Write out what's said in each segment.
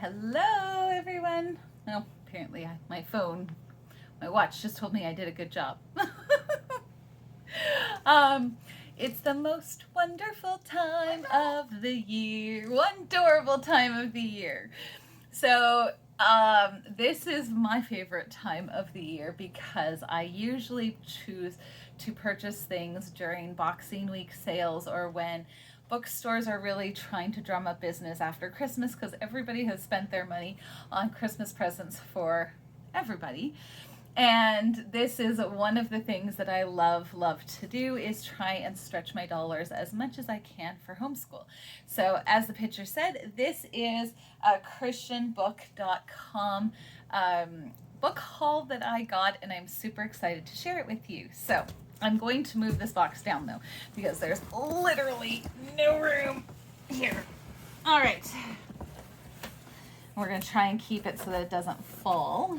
Hello, everyone. Oh, apparently my watch just told me I did a good job. um, it's the most wonderful time of the year, one adorable time of the year. So, this is my favorite time of the year because I usually choose to purchase things during Boxing Week sales or when bookstores are really trying to drum up business after Christmas because everybody has spent their money on Christmas presents for everybody. And this is one of the things that I love to do is try and stretch my dollars as much as I can for homeschool. So as the picture said, this is a christianbook.com book haul that I got, and I'm super excited to share it with you. So I'm going to move this box down though, because there's literally no room here. All right. We're going to try and keep it so that it doesn't fall.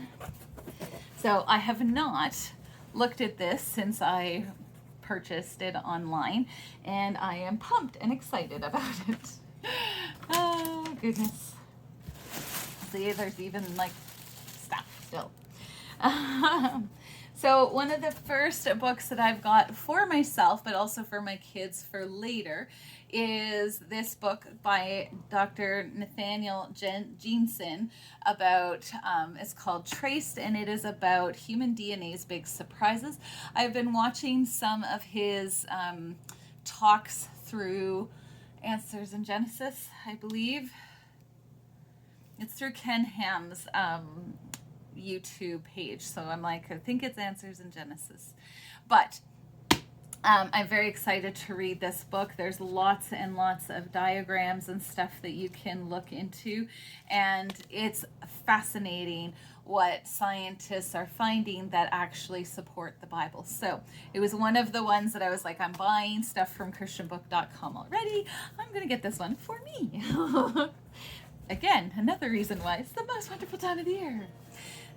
So I have not looked at this since I purchased it online, and I am pumped and excited about it. Oh goodness. See, there's even like stuff still. So one of the first books that I've got for myself, but also for my kids for later, is this book by Dr. Nathaniel Jeanson about, it's called Traced, and it is about human DNA's big surprises. I've been watching some of his talks through Answers in Genesis, I believe. It's through Ken Ham's YouTube page. So I'm like, I think it's Answers in Genesis. But I'm very excited to read this book. There's lots and lots of diagrams and stuff that you can look into. And it's fascinating what scientists are finding that actually support the Bible. So it was one of the ones that I was like, I'm buying stuff from christianbook.com already. I'm going to get this one for me. Again, another reason why it's the most wonderful time of the year.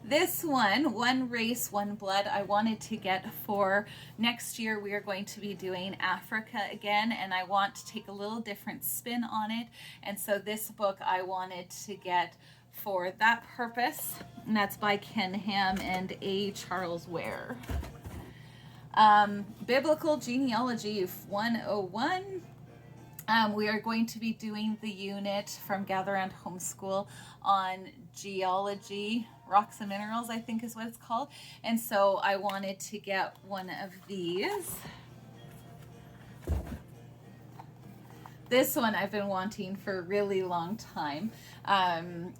This one race, one blood, I wanted to get for next year. We are going to be doing Africa again, and I want to take a little different spin on it. And so this book I wanted to get for that purpose, and that's by Ken Ham and A. Charles Ware. Biblical Genealogy 101. We are going to be doing the unit from Gather Round Homeschool on geology, rocks and minerals, I think is what it's called. And so I wanted to get one of these. This one I've been wanting for a really long time.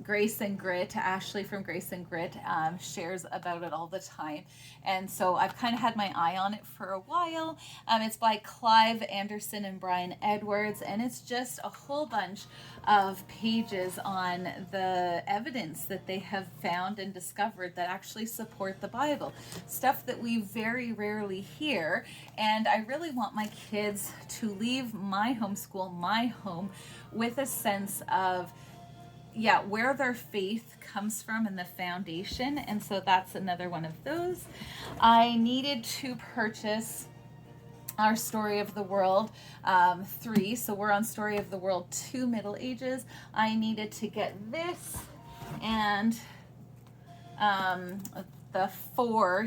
Grace and Grit, Ashley from Grace and Grit shares about it all the time. And so I've kind of had my eye on it for a while. It's by Clive Anderson and Brian Edwards, and it's just a whole bunch of pages on the evidence that they have found and discovered that actually support the Bible. Stuff that we very rarely hear, and I really want my kids to leave my homeschool, my home, with a sense of where their faith comes from and the foundation. And so that's another one of those. I needed to purchase our Story of the World 3. So we're on Story of the World 2, Middle Ages. I needed to get this and the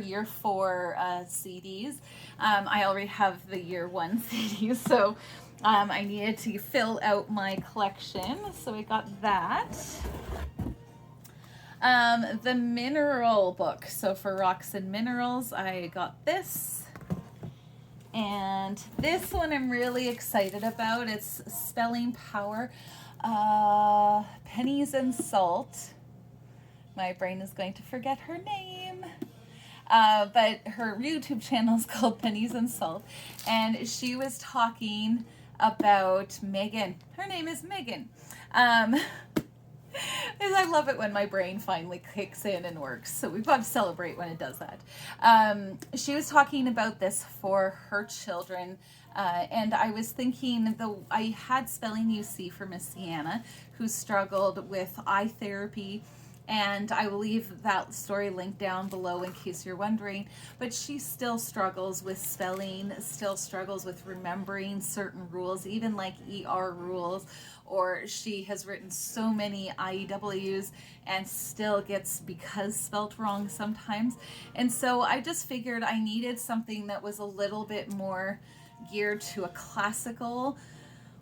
year 4 CDs. I already have the year 1 CDs, so I needed to fill out my collection, so I got that. The mineral book, so for rocks and minerals, I got this. And this one I'm really excited about. It's Spelling Power, Pennies and Salt. My brain is going to forget her name. But her YouTube channel is called Pennies and Salt. And she was talking about Megan. Her name is Megan. I love it when my brain finally kicks in and works. So we've got to celebrate when it does that. She was talking about this for her children. And I was thinking, I had Spelling UC for Miss Sienna, who struggled with eye therapy And I will leave that story link down below in case you're wondering. But she still struggles with spelling, still struggles with remembering certain rules, even like ER rules, or she has written so many IEWs and still gets because spelt wrong sometimes. And so I just figured I needed something that was a little bit more geared to a classical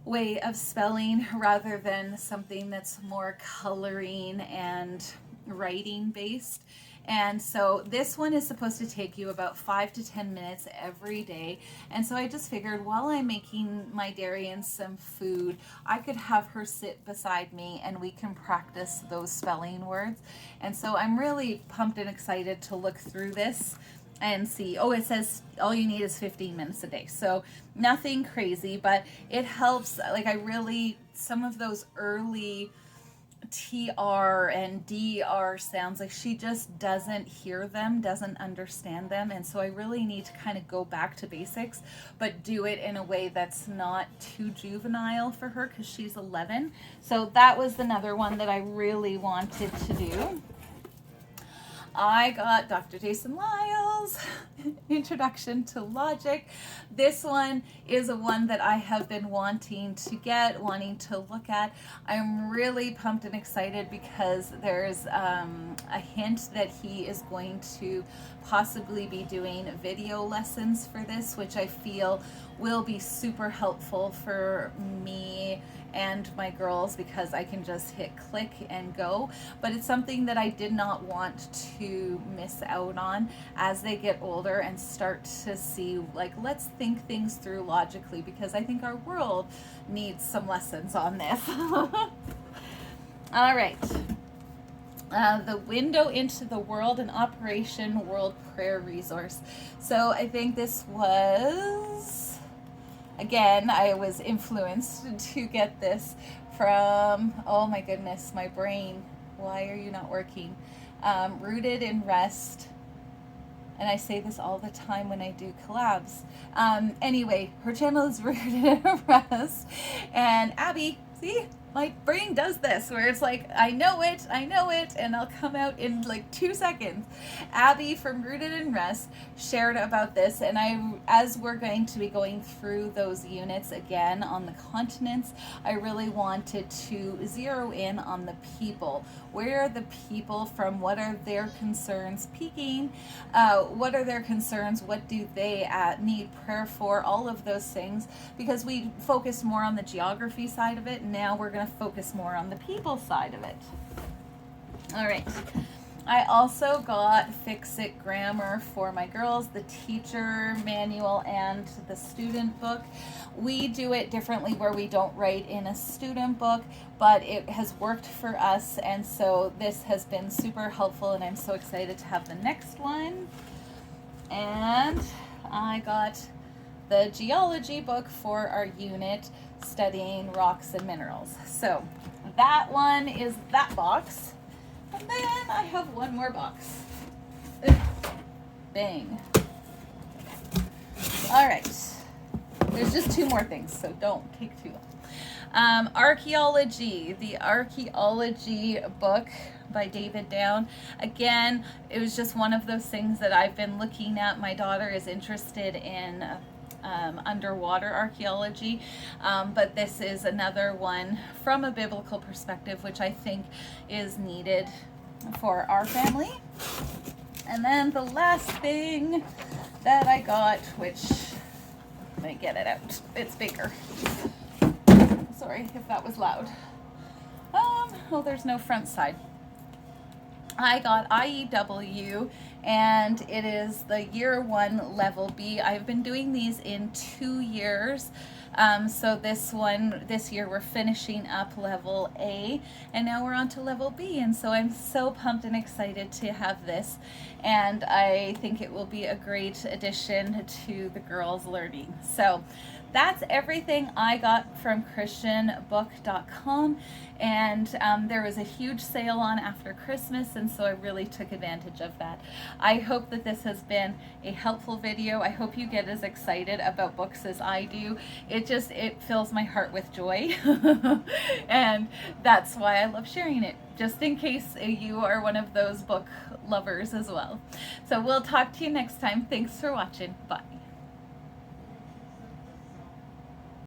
way of spelling rather than something that's more coloring and writing based. And so this one is supposed to take you about 5 to 10 minutes every day. And so I just figured while I'm making my Darian some food, I could have her sit beside me and we can practice those spelling words. And so I'm really pumped and excited to look through this and see. Oh, it says all you need is 15 minutes a day. So nothing crazy, but it helps. Like some of those early TR and DR sounds, like she just doesn't hear them, doesn't understand them. And so I really need to kind of go back to basics, but do it in a way that's not too juvenile for her because she's 11. So that was another one that I really wanted to do. I got Dr. Jason Lyle's Introduction to Logic. This one is a one that I have been wanting to look at. I'm really pumped and excited because there's a hint that he is going to possibly be doing video lessons for this, which I feel will be super helpful for me and my girls because I can just hit click and go. But it's something that I did not want to miss out on as they get older and start to see, like, let's think things through logically, because I think our world needs some lessons on this. All right. The Window into the World and Operation World Prayer Resource. So I think this was, again, I was influenced to get this from, oh my goodness, my brain. Why are you not working? Rooted in Rest. And I say this all the time when I do collabs. Anyway, her channel is Rooted in Rest. And Abby, see? My brain does this where it's like, I know it, and I'll come out in like 2 seconds. Abby from Rooted in Rest shared about this, and as we're going to be going through those units again on the continents, I really wanted to zero in on the people. Where are the people from? What are their concerns? Peaking, what are their concerns? What do they need prayer for? All of those things, because we focused more on the geography side of it. Now we're going to focus more on the people side of it. All right. I also got Fix It Grammar for my girls, the teacher manual and the student book. We do it differently where we don't write in a student book, but it has worked for us, and so this has been super helpful, and I'm so excited to have the next one. And I got the geology book for our unit studying rocks and minerals. So that one is that box. And then I have one more box. Bang. All right. There's just 2 more things, so don't take too long. Archaeology, the archaeology book by David Down. Again, it was just one of those things that I've been looking at. My daughter is interested in underwater archaeology, but this is another one from a biblical perspective, which I think is needed for our family. And then the last thing that I got, which, let me get it out, it's bigger. Sorry if that was loud. Well, there's no front side. I got IEW, and it is the year 1 level B. I've been doing these in 2 years. So this year we're finishing up level A, and now we're on to level B. And so I'm so pumped and excited to have this. And I think it will be a great addition to the girls' learning. So that's everything I got from christianbook.com, and there was a huge sale on after Christmas, and so I really took advantage of that. I hope that this has been a helpful video. I hope you get as excited about books as I do. It fills my heart with joy, and that's why I love sharing it. just in case you are one of those book lovers as well. So we'll talk to you next time. Thanks for watching. Bye.